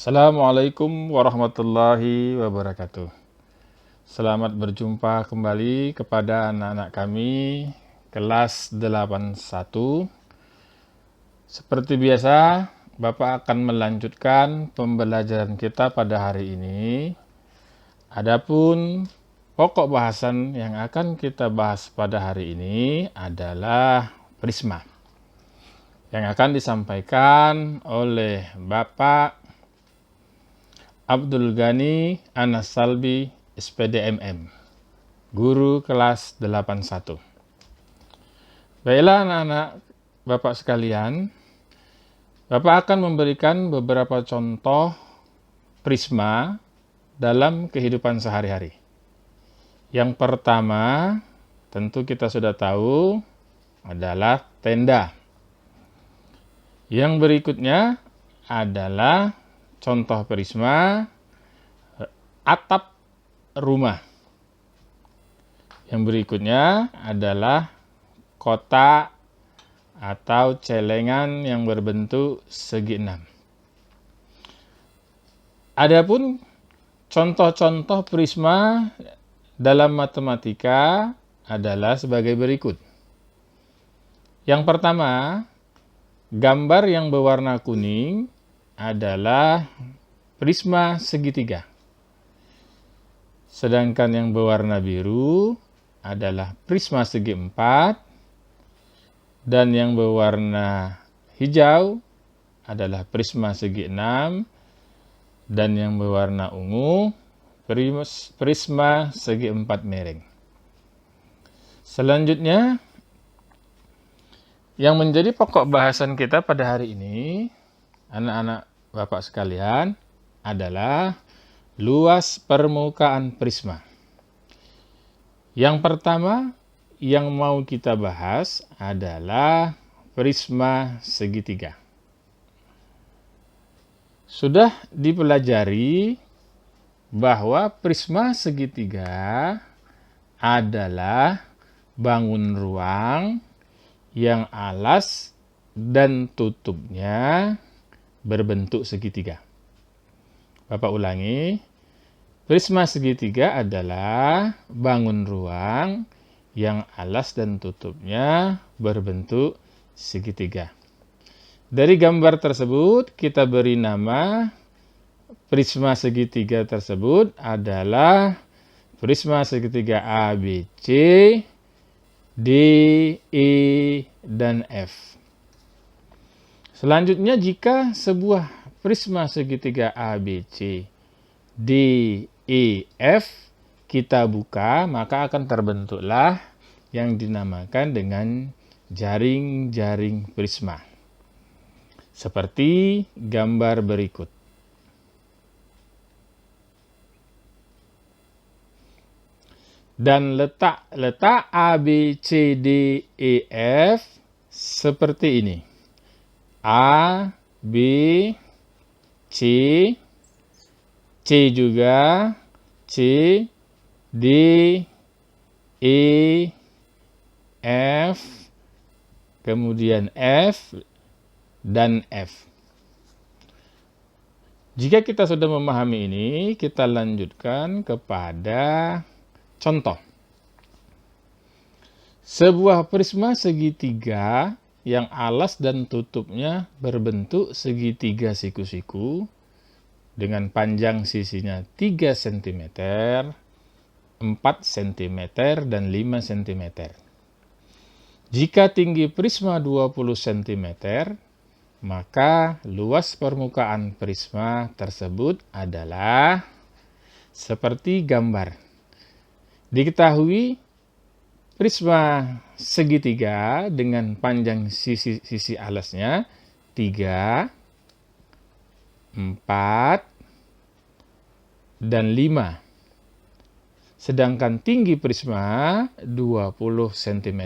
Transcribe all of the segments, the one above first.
Assalamualaikum warahmatullahi wabarakatuh. Selamat berjumpa kembali kepada anak-anak kami kelas 81. Seperti biasa, Bapak akan melanjutkan pembelajaran kita pada hari ini. Adapun pokok bahasan yang akan kita bahas pada hari ini adalah prisma, yang akan disampaikan oleh Bapak Abdul Ghani Anas Salbi, SPDMM, guru kelas 81. Baiklah anak-anak Bapak sekalian, Bapak akan memberikan beberapa contoh prisma dalam kehidupan sehari-hari. Yang pertama, tentu kita sudah tahu, adalah tenda. Yang berikutnya adalah contoh prisma atap rumah. Yang berikutnya adalah kotak atau celengan yang berbentuk segi enam. Adapun contoh-contoh prisma dalam matematika adalah sebagai berikut. Yang pertama, gambar yang berwarna kuning adalah prisma segitiga. Sedangkan yang berwarna biru adalah prisma segi empat, dan yang berwarna hijau adalah prisma segi enam, dan yang berwarna ungu prisma segi empat miring. Selanjutnya, yang menjadi pokok bahasan kita pada hari ini, anak-anak Bapak sekalian, adalah luas permukaan prisma. Yang pertama yang mau kita bahas adalah prisma segitiga. Sudah dipelajari bahwa prisma segitiga adalah bangun ruang yang alas dan tutupnya berbentuk segitiga. Bapak ulangi, prisma segitiga adalah bangun ruang yang alas dan tutupnya berbentuk segitiga. Dari gambar tersebut kita beri nama prisma segitiga tersebut adalah prisma segitiga ABC, D, E, dan F. Selanjutnya, jika sebuah prisma segitiga ABC, D, E, F kita buka, maka akan terbentuklah yang dinamakan dengan jaring-jaring prisma. Seperti gambar berikut. Dan letak A, B, C, D, E, F seperti ini. A, B, C, C juga, C, D, E, F, kemudian F, dan F. Jika kita sudah memahami ini, kita lanjutkan kepada contoh. Sebuah prisma segitiga yang alas dan tutupnya berbentuk segitiga siku-siku dengan panjang sisinya 3 cm, 4 cm, dan 5 cm. Jika tinggi prisma 20 cm, maka luas permukaan prisma tersebut adalah seperti gambar. Diketahui prisma segitiga dengan panjang sisi alasnya 3, 4, dan 5. Sedangkan tinggi prisma 20 cm.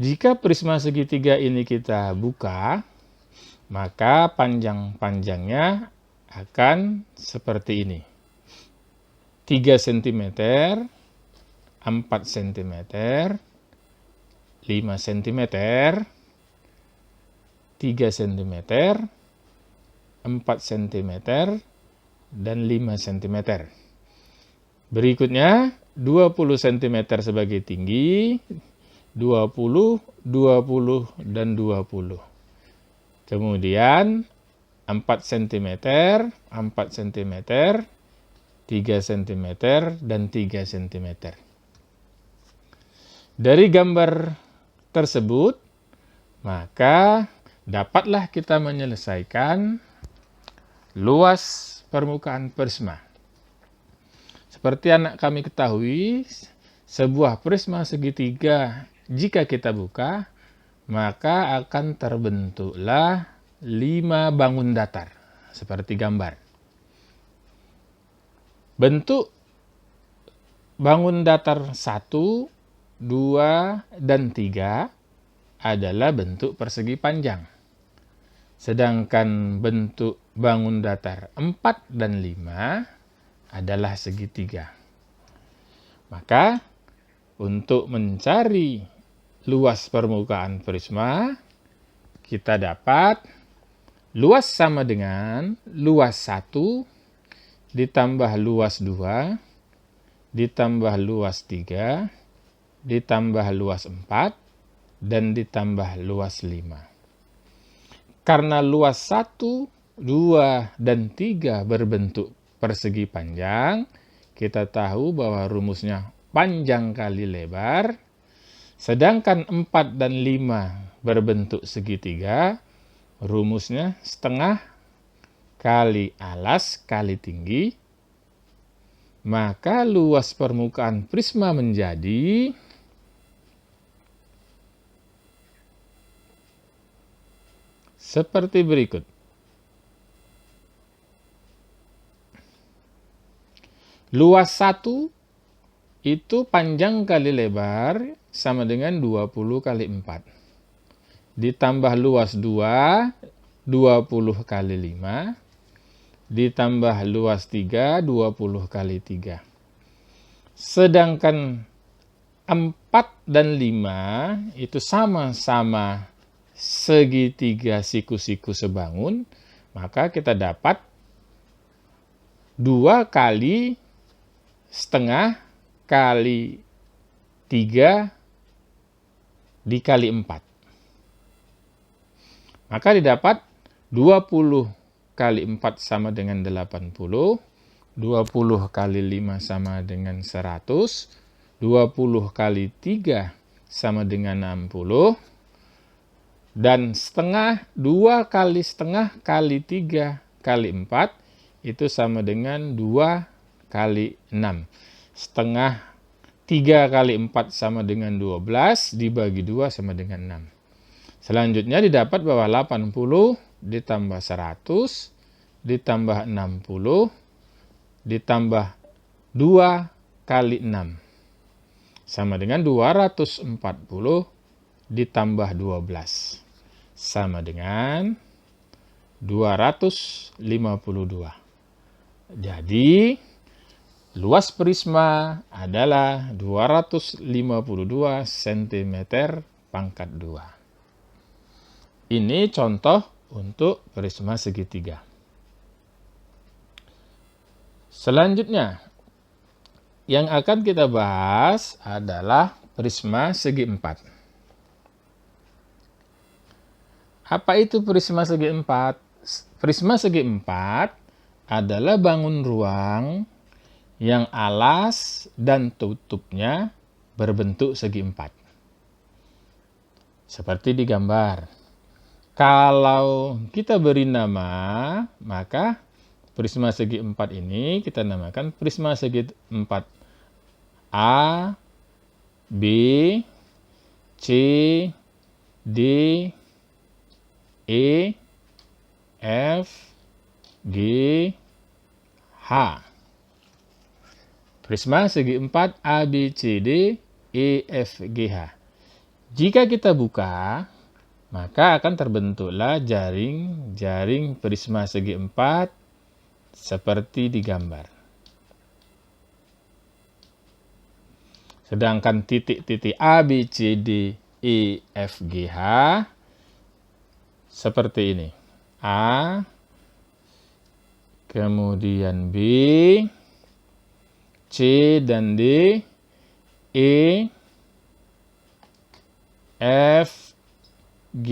Jika prisma segitiga ini kita buka, maka panjang-panjangnya akan seperti ini. 3 cm, 4 cm, 5 cm, 3 cm, 4 cm, dan 5 cm. Berikutnya 20 cm sebagai tinggi, 20, 20, dan 20. Kemudian 4 cm, 4 cm, 3 cm, dan 3 cm. Dari gambar tersebut, maka dapatlah kita menyelesaikan luas permukaan prisma. Seperti anak kami ketahui, sebuah prisma segitiga jika kita buka, maka akan terbentuklah 5 bangun datar, seperti gambar. Bentuk bangun datar 1, 2, dan 3 adalah bentuk persegi panjang. Sedangkan bentuk bangun datar 4 dan 5 adalah segitiga. Maka untuk mencari luas permukaan prisma, kita dapat luas sama dengan luas 1 ditambah luas 2 ditambah luas 3 ditambah luas 4 dan ditambah luas 5. Karena luas 1, 2, dan 3 berbentuk persegi panjang, kita tahu bahwa rumusnya panjang kali lebar, sedangkan 4 dan 5 berbentuk segitiga, rumusnya setengah kali alas kali tinggi, maka luas permukaan prisma menjadi seperti berikut. Luas 1 itu panjang kali lebar sama dengan 20 kali 4. Ditambah luas 2, 20 kali 5. Ditambah luas 3, 20 kali 3. Sedangkan 4 dan 5 itu sama-sama segitiga siku-siku sebangun, maka kita dapat 2 kali setengah kali 3 dikali 4. Maka didapat 20 kali 4 sama dengan 80, 20 kali 5 sama dengan 100, 20 kali 3 sama dengan 60, dan setengah 2 kali setengah kali 3 kali 4 itu sama dengan 2 kali 6. Setengah 3 kali 4 sama dengan 12, dibagi 2 sama dengan 6. Selanjutnya didapat bahwa 80 ditambah 100 ditambah 60 ditambah 2 kali 6 sama dengan 240 ditambah 12 sama dengan 252. Jadi luas prisma adalah 252 cm pangkat 2. Ini contoh untuk prisma segitiga. Selanjutnya, yang akan kita bahas adalah prisma segi 4. Apa itu prisma segi 4? Prisma segi 4 adalah bangun ruang yang alas dan tutupnya berbentuk segi 4. Seperti di gambar. Kalau kita beri nama, maka prisma segi 4 ini kita namakan prisma segi 4 A, B, C, D, E, F, G, H. Prisma segi 4 A, B, C, D, E, F, G, H. Jika kita buka, maka akan terbentuklah jaring prisma segi 4 seperti di gambar. Sedangkan titik-titik A, B, C, D, E, F, G, H seperti ini. A, kemudian B, C dan D, E, F, G,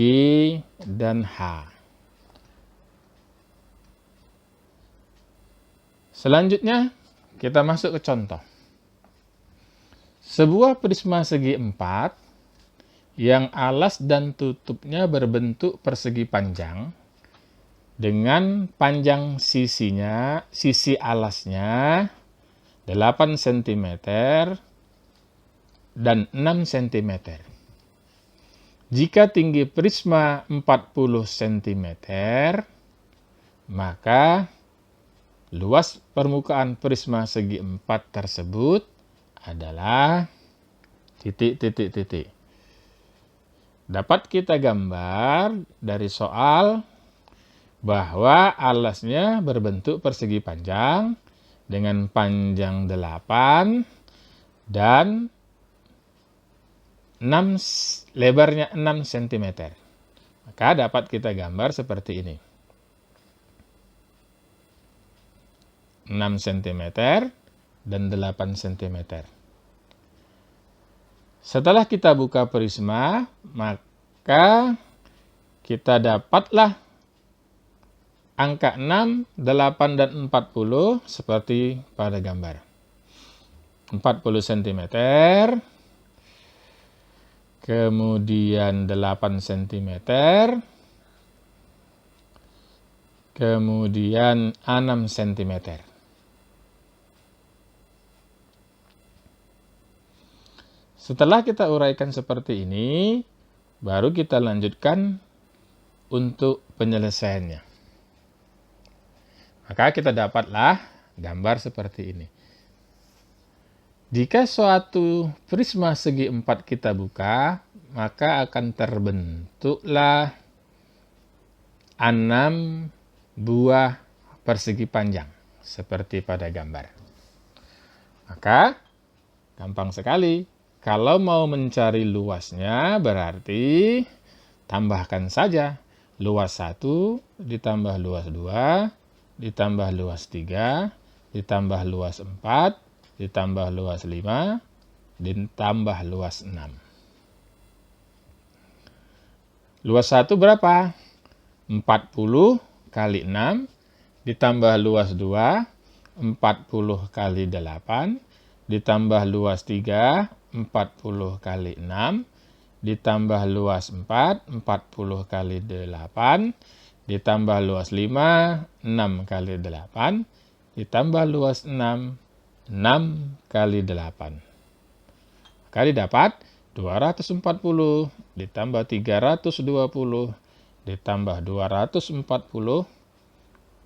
dan H. Selanjutnya, kita masuk ke contoh. Sebuah prisma segi 4 yang alas dan tutupnya berbentuk persegi panjang dengan panjang sisi alasnya 8 cm dan 6 cm. Jika tinggi prisma 40 cm, maka luas permukaan prisma segi 4 tersebut adalah titik. Dapat kita gambar dari soal bahwa alasnya berbentuk persegi panjang dengan panjang 8 dan lebarnya 6 cm. Maka dapat kita gambar seperti ini. 6 cm dan 8 cm. Setelah kita buka prisma, maka kita dapatlah angka 6, 8, dan 40 seperti pada gambar. 40 cm, kemudian 8 cm, kemudian 6 cm. Setelah kita uraikan seperti ini, baru kita lanjutkan untuk penyelesaiannya. Maka kita dapatlah gambar seperti ini. Jika suatu prisma segi 4 kita buka, maka akan terbentuklah 6 buah persegi panjang, seperti pada gambar. Maka, gampang sekali. Kalau mau mencari luasnya, berarti tambahkan saja luas 1 ditambah luas 2, ditambah luas 3, ditambah luas 4, ditambah luas 5, ditambah luas 6. Luas 1 berapa? 40 kali 6, ditambah luas 2, 40 kali 8, ditambah luas 3, 40 kali 6, ditambah luas 4, 40 kali 8, ditambah luas 5, 6 kali 8, ditambah luas 6, 6 kali 8. Kali dapat 240, ditambah 320, ditambah 240,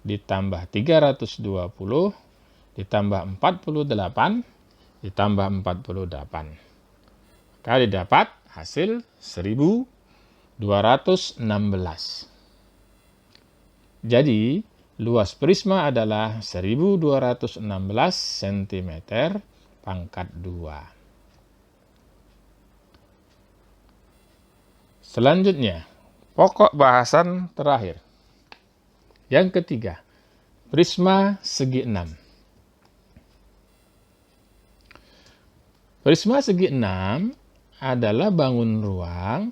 ditambah 320, ditambah 48, ditambah 48. Kali dapat hasil 1216. Jadi, luas prisma adalah 1216 cm pangkat 2. Selanjutnya, pokok bahasan terakhir. Yang ketiga, prisma segi 6. Prisma segi 6 adalah bangun ruang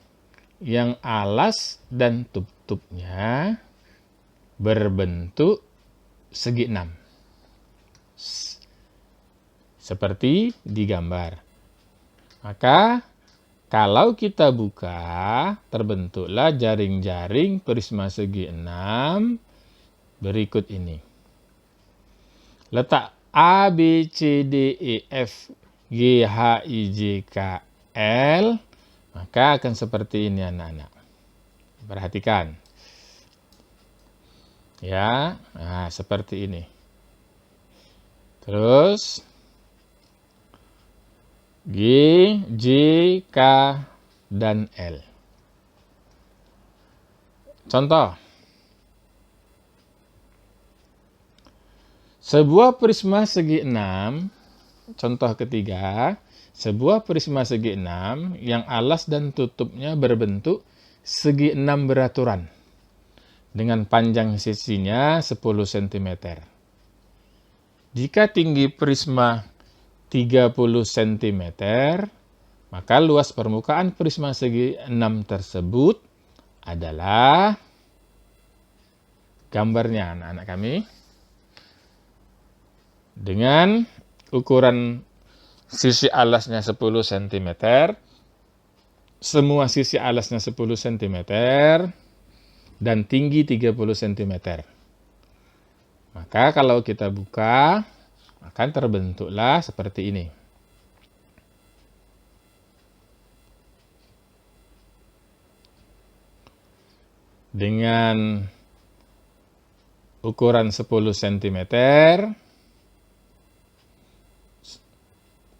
yang alas dan tutupnya berbentuk segi 6. Seperti di gambar. Maka, kalau kita buka, terbentuklah jaring-jaring prisma segi 6 berikut ini. Letak A, B, C, D, E, F, G, H, I, J, K, L, maka akan seperti ini anak-anak. Perhatikan. Ya, nah, seperti ini. Terus, G, J, K, dan L. Contoh. Sebuah prisma segi 6, contoh ketiga, sebuah prisma segi 6 yang alas dan tutupnya berbentuk segi 6 beraturan dengan panjang sisinya 10 cm. Jika tinggi prisma 30 cm, maka luas permukaan prisma segi 6 tersebut adalah gambarnya anak-anak kami. Dengan ukuran sisi alasnya 10 cm, semua sisi alasnya 10 cm, dan tinggi 30 cm. Maka kalau kita buka, akan terbentuklah seperti ini. Dengan ukuran 10 cm,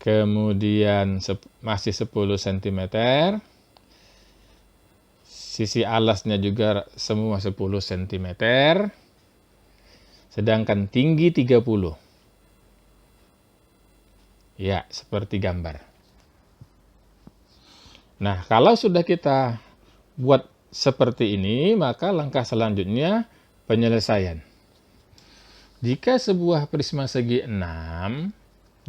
kemudian masih 10 cm, sisi alasnya juga semua 10 cm, sedangkan tinggi 30. Ya, seperti gambar. Nah, kalau sudah kita buat seperti ini, maka langkah selanjutnya penyelesaian. Jika sebuah prisma segi 6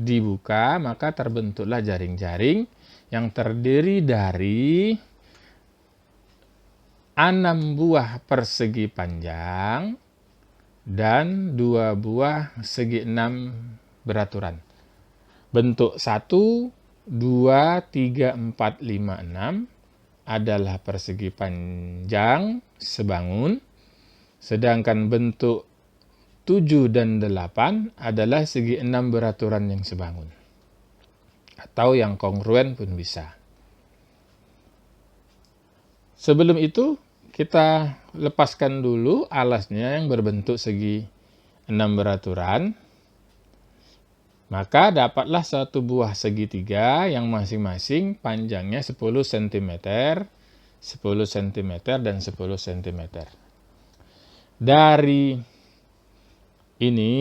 dibuka, maka terbentuklah jaring-jaring yang terdiri dari 6 buah persegi panjang dan 2 buah segi 6 beraturan. Bentuk 1, 2, 3, 4, 5, 6 adalah persegi panjang sebangun, sedangkan bentuk 7 dan 8 adalah segi 6 beraturan yang sebangun. Atau yang kongruen pun bisa. Sebelum itu, kita lepaskan dulu alasnya yang berbentuk segi 6 beraturan. Maka dapatlah satu buah segitiga yang masing-masing panjangnya 10 cm, 10 cm, dan 10 cm. Dari ini,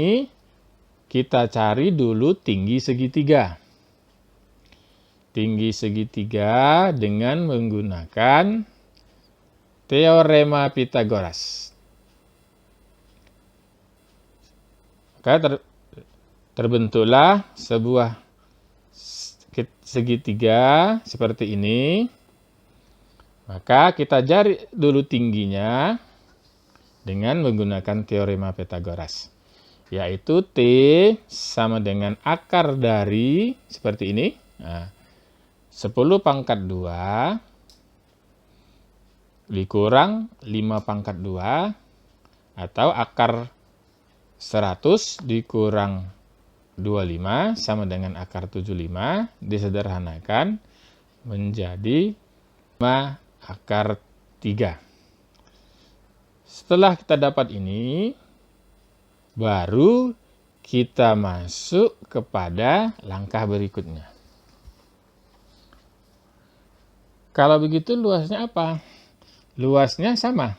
kita cari dulu tinggi segitiga. Tinggi segitiga dengan menggunakan teorema Pythagoras. Maka terbentuklah sebuah segitiga seperti ini. Maka kita cari dulu tingginya dengan menggunakan teorema Pythagoras, yaitu T sama dengan akar dari seperti ini. Nah, 10 pangkat 2 dikurang 5 pangkat 2 atau akar 100 dikurang 25 sama dengan akar 75, disederhanakan menjadi 5 akar 3. Setelah kita dapat ini, baru kita masuk kepada langkah berikutnya. Kalau begitu luasnya apa? Luasnya sama.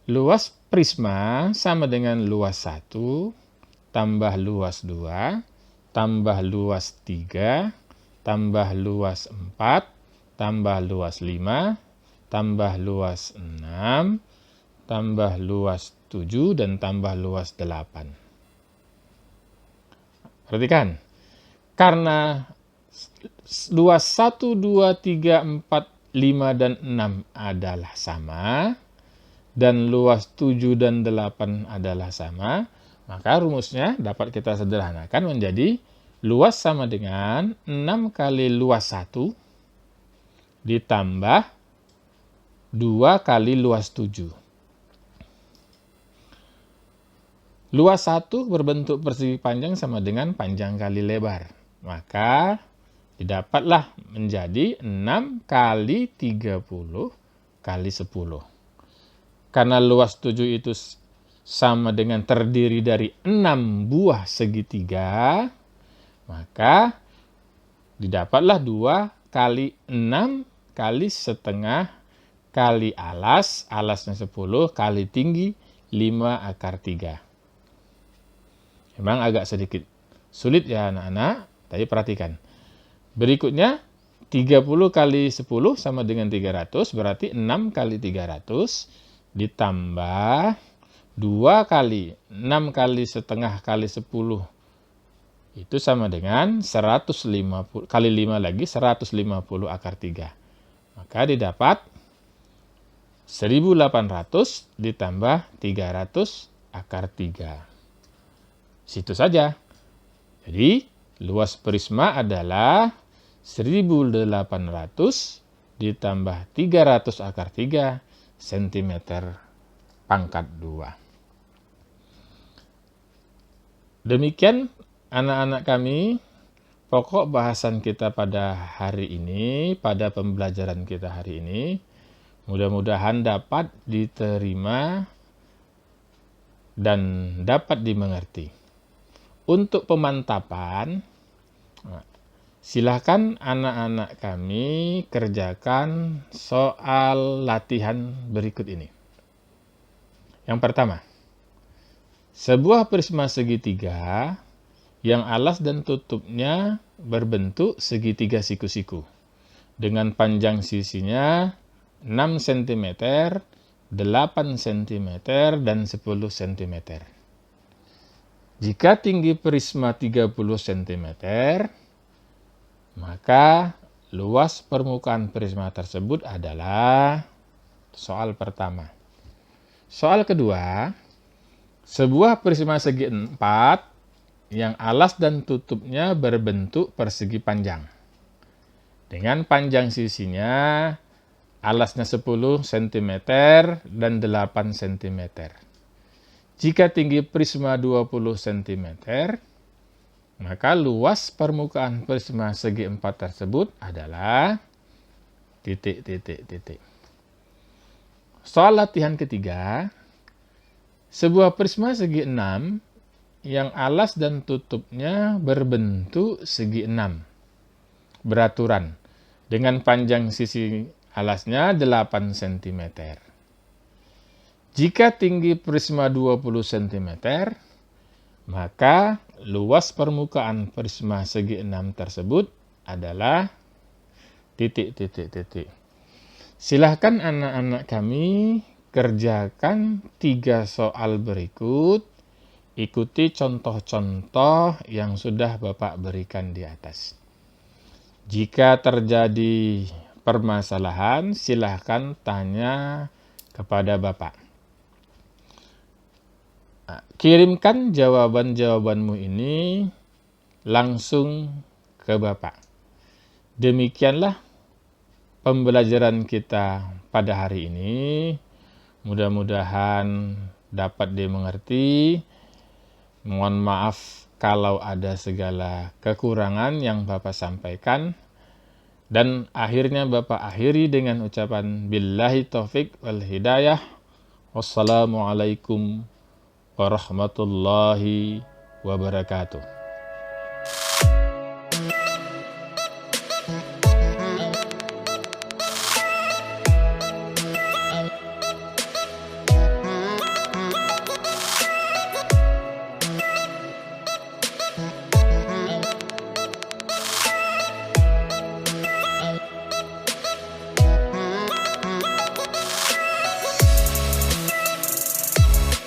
Luas prisma sama dengan luas 1 tambah luas 2, tambah luas 3, tambah luas 4, tambah luas 5, tambah luas 6, tambah luas 7, dan tambah luas 8. Perhatikan, karena luas 1, 2, 3, 4, 5, dan 6 adalah sama, dan luas 7 dan 8 adalah sama, maka rumusnya dapat kita sederhanakan menjadi luas sama dengan 6 kali luas 1 ditambah 2 kali luas 7. Luas 1 berbentuk persegi panjang sama dengan panjang kali lebar. Maka didapatlah menjadi 6 kali 30 kali 10. Karena luas 7 itu sama dengan terdiri dari 6 buah segitiga, maka didapatlah 2 kali 6 kali setengah kali alas, alasnya 10 kali tinggi 5 akar 3. Memang agak sedikit sulit ya anak-anak, tapi perhatikan. Berikutnya 30 kali 10 sama dengan 300, berarti 6 kali 300 ditambah 2 kali 6 kali setengah kali 10 itu sama dengan 150 kali 5 lagi 150 akar 3. Maka didapat 1800 ditambah 300 akar 3. Situ saja. Jadi luas prisma adalah 1800 ditambah 300 akar 3 cm pangkat 2. Demikian anak-anak kami, pokok bahasan kita pada hari ini, pada pembelajaran kita hari ini. Mudah-mudahan dapat diterima dan dapat dimengerti. Untuk pemantapan, silakan anak-anak kami kerjakan soal latihan berikut ini. Yang pertama, sebuah prisma segitiga yang alas dan tutupnya berbentuk segitiga siku-siku dengan panjang sisinya 6 cm, 8 cm, dan 10 cm. Jika tinggi prisma 30 cm, maka luas permukaan prisma tersebut adalah soal pertama. Soal kedua, sebuah prisma segi 4 yang alas dan tutupnya berbentuk persegi panjang. Dengan panjang sisinya, alasnya 10 cm dan 8 cm. Jika tinggi prisma 20 cm, maka luas permukaan prisma segi 4 tersebut adalah titik. Soal latihan ketiga, sebuah prisma segi 6 yang alas dan tutupnya berbentuk segi 6 beraturan dengan panjang sisi alasnya 8 cm. Jika tinggi prisma 20 cm, maka luas permukaan prisma segi 6 tersebut adalah titik. Silahkan anak-anak kami kerjakan 3 soal berikut. Ikuti contoh-contoh yang sudah Bapak berikan di atas. Jika terjadi permasalahan, silahkan tanya kepada Bapak. Kirimkan jawaban-jawabanmu ini langsung ke Bapak. Demikianlah pembelajaran kita pada hari ini. Mudah-mudahan dapat dimengerti. Mohon maaf kalau ada segala kekurangan yang Bapak sampaikan. Dan akhirnya Bapak akhiri dengan ucapan billahi taufik wal hidayah. Wassalamualaikum warahmatullahi wabarakatuh.